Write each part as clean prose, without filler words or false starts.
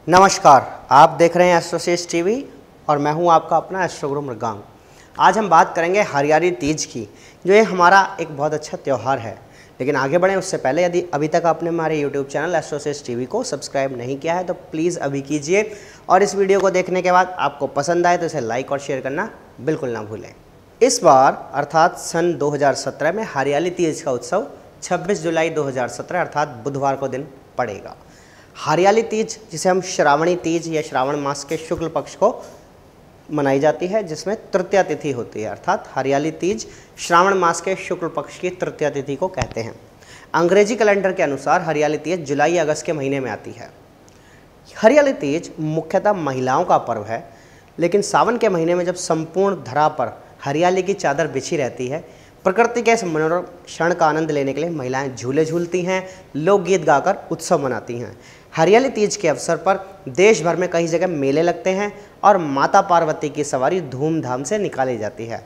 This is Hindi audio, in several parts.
नमस्कार, आप देख रहे हैं एस्ट्रोसेज टीवी और मैं हूं आपका अपना एस्ट्रो गुरु मृगांक। आज हम बात करेंगे हरियाली तीज की, जो ये हमारा एक बहुत अच्छा त्यौहार है। लेकिन आगे बढ़ें उससे पहले यदि अभी तक आपने हमारे यूट्यूब चैनल एस्ट्रोसेज टीवी को सब्सक्राइब नहीं किया है तो प्लीज़ अभी कीजिए, और इस वीडियो को देखने के बाद आपको पसंद आए तो इसे लाइक और शेयर करना बिल्कुल ना भूलें। इस बार अर्थात सन 2017 में हरियाली तीज का उत्सव 26 जुलाई 2017 अर्थात बुधवार को दिन पड़ेगा। हरियाली तीज, जिसे हम श्रावणी तीज या श्रावण मास के शुक्ल पक्ष को मनाई जाती है, जिसमें तृतीया तिथि होती है, अर्थात हरियाली तीज श्रावण मास के शुक्ल पक्ष की तृतीया तिथि को कहते हैं। अंग्रेजी कैलेंडर के अनुसार हरियाली तीज जुलाई अगस्त के महीने में आती है। हरियाली तीज मुख्यतः महिलाओं का पर्व है, लेकिन सावन के महीने में जब संपूर्ण धरा पर हरियाली की चादर बिछी रहती है, प्रकृति के इस मनोरम क्षण का आनंद लेने के लिए महिलाएं झूले झूलती हैं, लोकगीत गाकर उत्सव मनाती हैं। हरियाली तीज के अवसर पर देश भर में कई जगह मेले लगते हैं और माता पार्वती की सवारी धूमधाम से निकाली जाती है।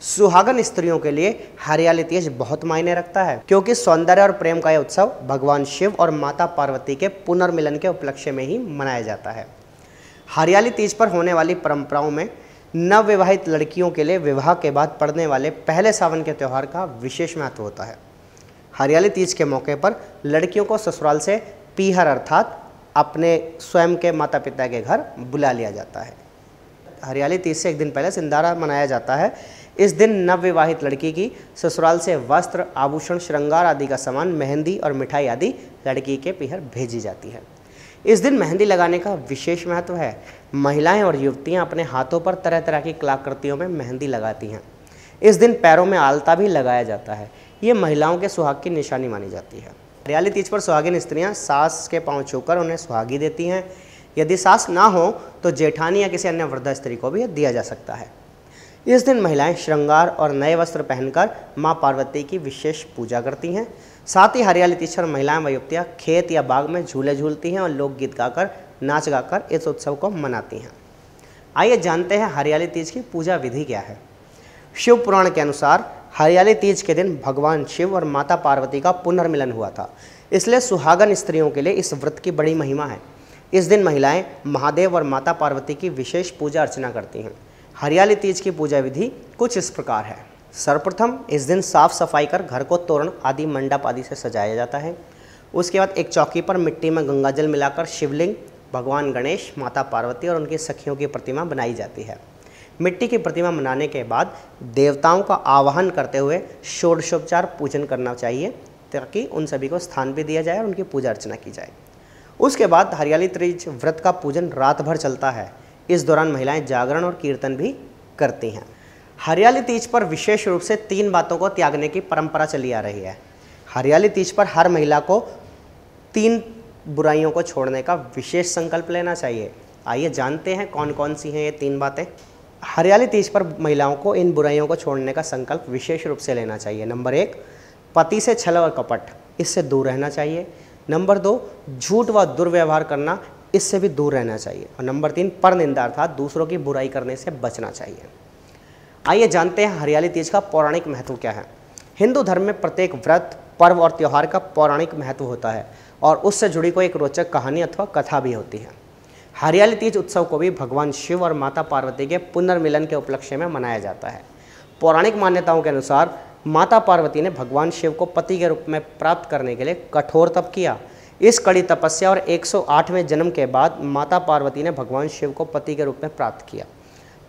सुहागन स्त्रियों के लिए हरियाली तीज बहुत मायने रखता है, क्योंकि सौंदर्य और प्रेम का यह उत्सव भगवान शिव और माता पार्वती के पुनर्मिलन के उपलक्ष्य में ही मनाया जाता है। हरियाली तीज पर होने वाली परंपराओं में नवविवाहित लड़कियों के लिए विवाह के बाद पड़ने वाले पहले सावन के त्यौहार का विशेष महत्व होता है। हरियाली तीज के मौके पर लड़कियों को ससुराल से पीहर अर्थात अपने स्वयं के माता पिता के घर बुला लिया जाता है। हरियाली तीज से एक दिन पहले सिंदारा मनाया जाता है। इस दिन नवविवाहित लड़की की ससुराल से वस्त्र, आभूषण, श्रृंगार आदि का सामान, मेहंदी और मिठाई आदि लड़की के पीहर भेजी जाती है। इस दिन मेहंदी लगाने का विशेष महत्व है। महिलाएं और युवतियां अपने हाथों पर तरह तरह की कलाकृतियों में मेहंदी लगाती हैं। इस दिन पैरों में आलता भी लगाया जाता है। ये महिलाओं के सुहाग की निशानी मानी जाती है। हरियाली तीज पर सुहागिन स्त्रियां सास के पांव छूकर उन्हें सुहागी देती हैं। यदि सास ना हो तो जेठानी या किसी अन्य वृद्ध स्त्री को भी दिया जा सकता है। इस दिन महिलाएं श्रृंगार और नए वस्त्र पहनकर मां पार्वती की विशेष पूजा करती हैं। साथ ही हरियाली तीज पर महिलाएं व युवतियां खेत या बाग में झूले झूलती हैं और लोकगीत गाकर, नाच गाकर इस उत्सव को मनाती हैं। आइए जानते हैं हरियाली तीज की पूजा विधि क्या है। शिव पुराण के अनुसार हरियाली तीज के दिन भगवान शिव और माता पार्वती का पुनर्मिलन हुआ था, इसलिए सुहागन स्त्रियों के लिए इस व्रत की बड़ी महिमा है। इस दिन महिलाएं महादेव और माता पार्वती की विशेष पूजा अर्चना करती हैं। हरियाली तीज की पूजा विधि कुछ इस प्रकार है। सर्वप्रथम इस दिन साफ सफाई कर घर को तोरण आदि, मंडप आदि से सजाया जाता है। उसके बाद एक चौकी पर मिट्टी में गंगाजल मिलाकर शिवलिंग, भगवान गणेश, माता पार्वती और उनकी सखियों की प्रतिमा बनाई जाती है। मिट्टी की प्रतिमा बनाने के बाद देवताओं का आवाहन करते हुए षोडशोपचार पूजन करना चाहिए, ताकि उन सभी को स्थान भी दिया जाए और उनकी पूजा अर्चना की जाए। उसके बाद हरियाली तीज व्रत का पूजन रात भर चलता है। इस दौरान महिलाएं जागरण और कीर्तन भी करती हैं। हरियाली तीज पर विशेष रूप से 3 बातों को त्यागने की परंपरा चली आ रही है। हरियाली तीज पर हर महिला को 3 बुराइयों को छोड़ने का विशेष संकल्प लेना चाहिए। आइए जानते हैं कौन कौन सी हैं ये 3 बातें। हरियाली तीज पर महिलाओं को इन बुराइयों को छोड़ने का संकल्प विशेष रूप से लेना चाहिए। नंबर 1, पति से छल और कपट, इससे दूर रहना चाहिए। नंबर 2, झूठ व दुर्व्यवहार करना, इससे भी दूर रहना चाहिए। और नंबर 3, परनिंदा अर्थात दूसरों की बुराई करने से बचना चाहिए। आइए जानते हैं हरियाली तीज का पौराणिक महत्व क्या है। हिंदू धर्म में प्रत्येक व्रत, पर्व और त्यौहार का पौराणिक महत्व होता है और उससे जुड़ी कोई एक रोचक कहानी अथवा कथा भी होती है। हरियाली तीज उत्सव को भी भगवान शिव और माता पार्वती के पुनर्मिलन के उपलक्ष्य में मनाया जाता है। पौराणिक मान्यताओं के अनुसार माता पार्वती ने भगवान शिव को पति के रूप में प्राप्त करने के लिए कठोर तप किया। इस कड़ी तपस्या और 108वें जन्म के बाद माता पार्वती ने भगवान शिव को पति के रूप में प्राप्त किया।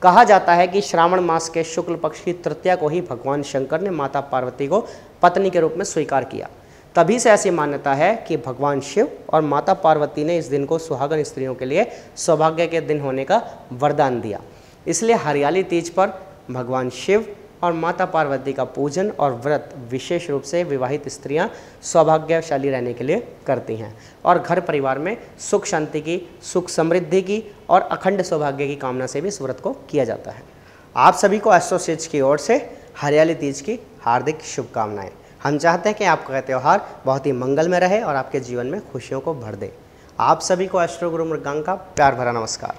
कहा जाता है कि श्रावण मास के शुक्ल पक्ष की तृतीया को ही भगवान शंकर ने माता पार्वती को पत्नी के रूप में स्वीकार किया। तभी से ऐसी मान्यता है कि भगवान शिव और माता पार्वती ने इस दिन को सुहागन स्त्रियों के लिए सौभाग्य के दिन होने का वरदान दिया। इसलिए हरियाली तीज पर भगवान शिव और माता पार्वती का पूजन और व्रत विशेष रूप से विवाहित स्त्रियां सौभाग्यशाली रहने के लिए करती हैं और घर परिवार में सुख शांति की, सुख समृद्धि की और अखंड सौभाग्य की कामना से भी इस व्रत को किया जाता है। आप सभी को एस्ट्रोसेज की ओर से हरियाली तीज की हार्दिक शुभकामनाएं। हम चाहते हैं कि आपका त्यौहार बहुत ही मंगलमय रहे और आपके जीवन में खुशियों को भर दे। आप सभी को एस्ट्रो गुरु मृगांक का प्यार भरा नमस्कार।